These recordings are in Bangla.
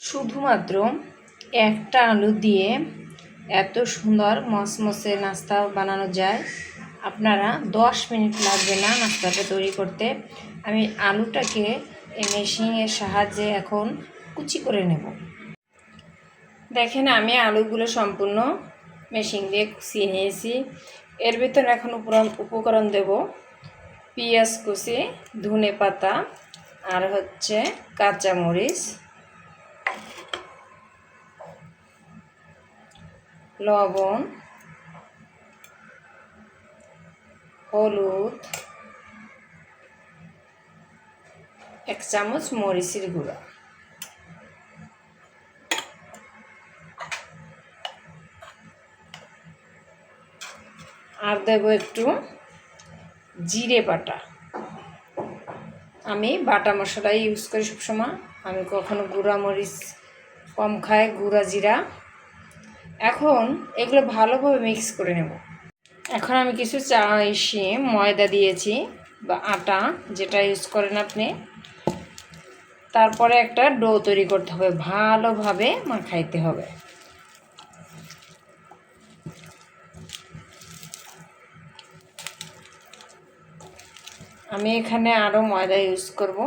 শুধুমাত্র একটা আলু দিয়ে এত সুন্দর মসমসে নাস্তা বানানো যায়। আপনারা 10 মিনিট লাগবে না নাস্তাটা তৈরি করতে। আমি আলুটাকে এই মেশিনের সাহায্যে এখন কুচি করে নেব। দেখেন আমি আলুগুলো সম্পূর্ণ মেশিন দিয়ে কুচিয়ে নিয়েছি। এর ভিতরে এখন উপকরণ দেব পেঁয়াজ কুচি, ধনে পাতা আর কাঁচামরিচ, লবণ, হলুদ, 1 চামচ মরিচের গুঁড়া, আর দেব একটু জিরে বাটা। আমি বাটা মশলা ইউজ করি সবসময়, আমি কখনো গুঁড়া মরিচ কম খাই, গুঁড়া জিরা। এখন এগুলো ভালোভাবে মিক্স করে নেব। এখন আমি কিছু ময়দা দিয়েছি বা আটা, যেটা ইউজ করেন আপনি। তারপরে একটা ডো তৈরি করতে হবে, ভালোভাবে মাখাইতে হবে। আমি এখানে আরও ময়দা ইউজ করব।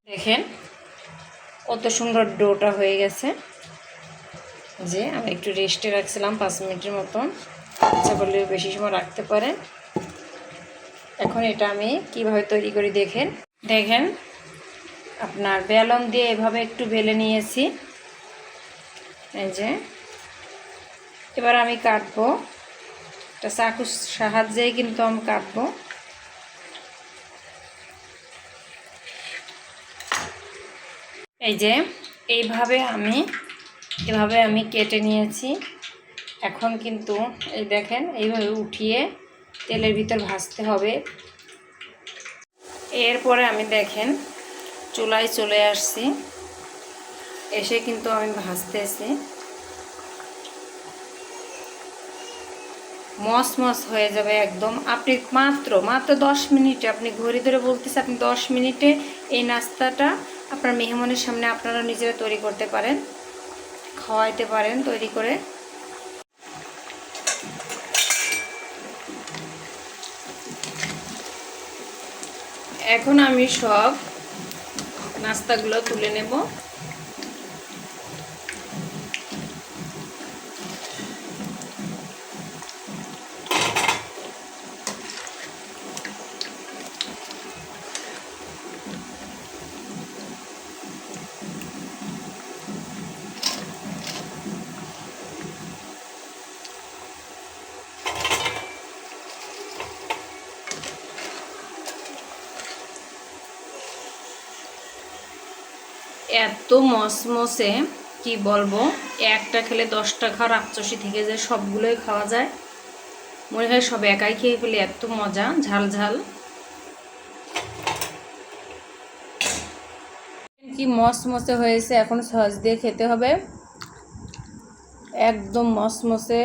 দেখেন কত সুন্দর ডোটা হয়ে গেছে। যে আমি একটু রেস্টে রাখছিলাম 5 মিনিটের মতন, ইচ্ছা করলে বেশি সময় রাখতে পারেন। এখন এটা আমি কিভাবে তৈরি করি দেখেন আপনার বেলন দিয়ে এভাবে একটু বেলে নিয়েছি। এই যে এবার আমি কাটবো, একটা চাকুর সাহায্যেই কিন্তু আমি কাটবো। এই যে এভাবে আমি কেটে নিয়েছি। এখন কিন্তু এই দেখেন এইভাবে উঠিয়ে তেলের ভিতর ভাজতে হবে। এরপরে আমি দেখেন চুলায় চলে আসছি, এসে কিন্তু আমি ভাজতেছি। মস হয়ে যাবে একদম। আপনি মাত্র 10 মিনিটে, আপনি ঘড়ি ধরে বলতেছে, আপনি 10 মিনিটে এই নাস্তাটা আপনার মেহমানের সামনে আপনারা নিজেরা তৈরি করতে পারেন, খাওয়াইতে পারেন তৈরি করে। এখন আমি সব নাস্তাগুলো তুলে নেব। এত মসমসে কি বলবো, একটা খেলে 10টা খাওয়ার রাক্ষসী থেকে যায়, সবগুলোই খাওয়া যায়। মনে হয় সব একাই খেয়ে ফেলে, এত মজা, ঝাল ঝাল। কি মসমসে হয়েছে। এখন সস দিয়ে খেতে হবে, একদম মসমসে।